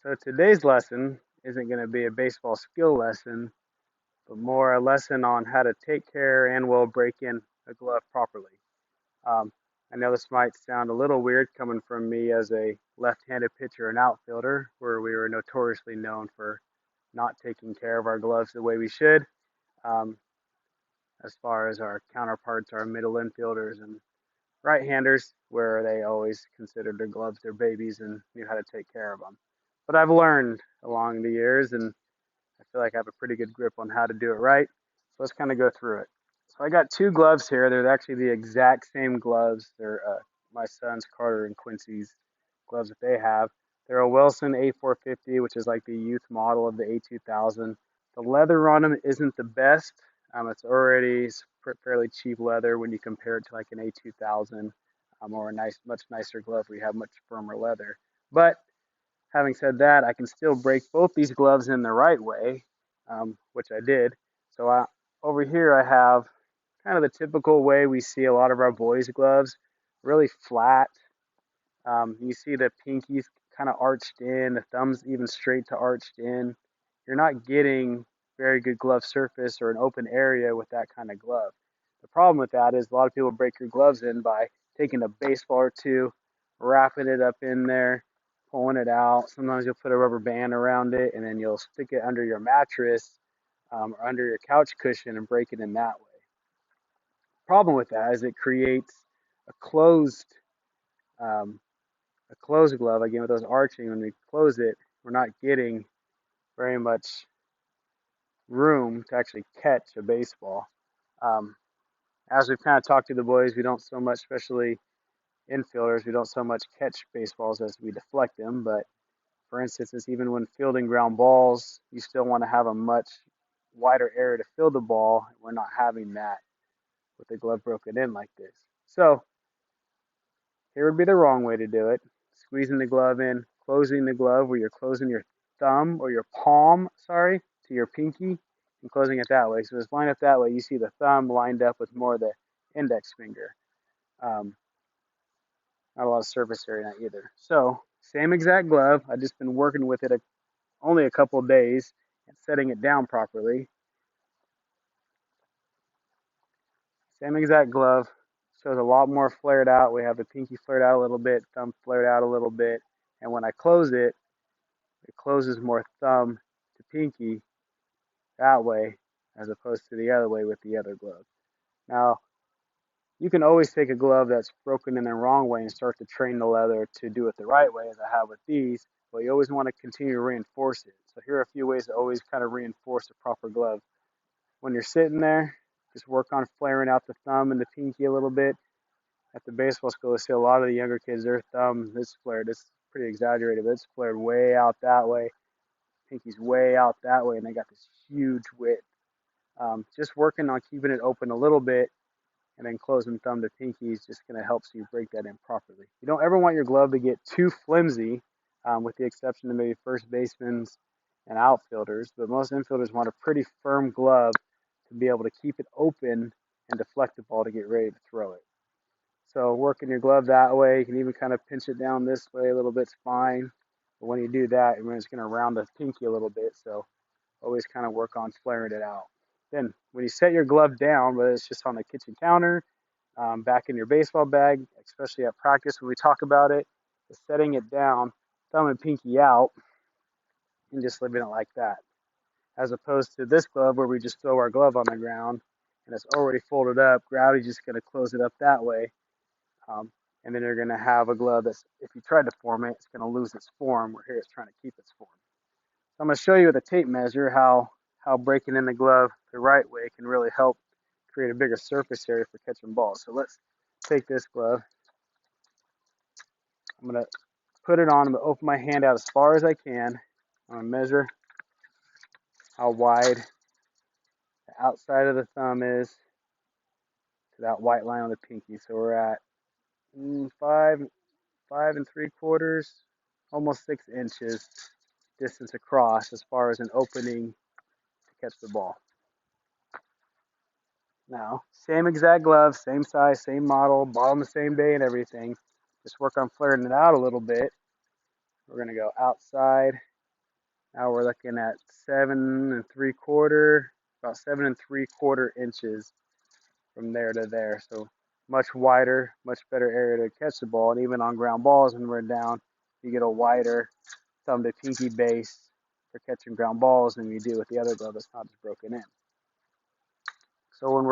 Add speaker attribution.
Speaker 1: So today's lesson isn't going to be a baseball skill lesson, but more a lesson on how to take care and well break in a glove properly. Um, I know this might sound a little weird coming from me as a left-handed pitcher and outfielder, where we were notoriously known for not taking care of our gloves the way we should, um, as far as our counterparts, our middle infielders and right-handers, where they always considered their gloves their babies and knew how to take care of them. But I've learned along the years, and I feel like I have a pretty good grip on how to do it right. So let's kind of go through it. So I got two gloves here. They're actually the exact same gloves. They're my son's, Carter and Quincy's gloves that they have. They're a Wilson A450, which is like the youth model of the A2000. The leather on them isn't the best. It's already fairly cheap leather when you compare it to like an A2000 or a much nicer glove where you have much firmer leather. But having said that, I can still break both these gloves in the right way, which I did. So over here I have kind of the typical way we see a lot of our boys' gloves, really flat. You see the pinkies kind of arched in, the thumbs even straight to arched in. You're not getting very good glove surface or an open area with that kind of glove. The problem with that is a lot of people break your gloves in by taking a baseball or two, wrapping it up in there, pulling it out. Sometimes you'll put a rubber band around it and then you'll stick it under your mattress or under your couch cushion and break it in that way. Problem with that is it creates a closed um, a closed glove, again with those arching, when we close it, we're not getting very much room to actually catch a baseball. Um, as we've kind of talked to the boys, we don't so much, especially infielders, we don't so much catch baseballs as we deflect them. But for instance, even when fielding ground balls, you still want to have a much wider area to field the ball. We're not having that with the glove broken in like this. So here would be the wrong way to do it. Squeezing the glove in, closing the glove where you're closing your thumb or your palm, sorry, to your pinky and closing it that way. So it's lined up that way. You see the thumb lined up with more of the index finger. Um, not a lot of surface area either. So same exact glove. I've just been working with it only a couple of days and setting it down properly. Same exact glove. Shows a lot more flared out. We have the pinky flared out a little bit, thumb flared out a little bit. And when I close it, it closes more thumb to pinky that way as opposed to the other way with the other glove. Now, you can always take a glove that's broken in the wrong way and start to train the leather to do it the right way, as I have with these, but you always want to continue to reinforce it. So here are a few ways to always kind of reinforce a proper glove. When you're sitting there, just work on flaring out the thumb and the pinky a little bit. At the baseball school, I see a lot of the younger kids, their thumb is flared. It's pretty exaggerated, but it's flared way out that way. Pinky's way out that way, and they got this huge width. Just working on keeping it open a little bit and then closing thumb to pinky is just going to help you break that in properly. You don't ever want your glove to get too flimsy, with the exception of maybe first basemen and outfielders, but most infielders want a pretty firm glove to be able to keep it open and deflect the ball to get ready to throw it. So working your glove that way, you can even kind of pinch it down this way a little bit's fine. But when you do that, you're just going to round the pinky a little bit. So always kind of work on flaring it out. Then when you set your glove down, whether it's just on the kitchen counter, back in your baseball bag, especially at practice when we talk about it, is setting it down, thumb and pinky out, and just leaving it like that. As opposed to this glove where we just throw our glove on the ground and it's already folded up, gravity's just going to close it up that way. Um, and then you're going to have a glove that's, if you try to form it, it's going to lose its form, where here it's trying to keep its form. So I'm going to show you with a tape measure how breaking in the glove the right way can really help create a bigger surface area for catching balls. So let's take this glove. I'm going to put it on. I'm going to open my hand out as far as I can. I'm going to measure how wide the outside of the thumb is to that white line on the pinky. So we're at 5.75, almost 6 inches distance across as far as an opening to catch the ball. Now, same exact glove, same size, same model, bought on the same day and everything. Just work on flaring it out a little bit. We're going to go outside Now we're looking at 7 3/4, about 7 3/4 inches from there to there. So much wider, much better area to catch the ball. And even on ground balls, when we're down, you get a wider thumb to pinky base for catching ground balls than you do with the other glove that's not just broken in. So when we're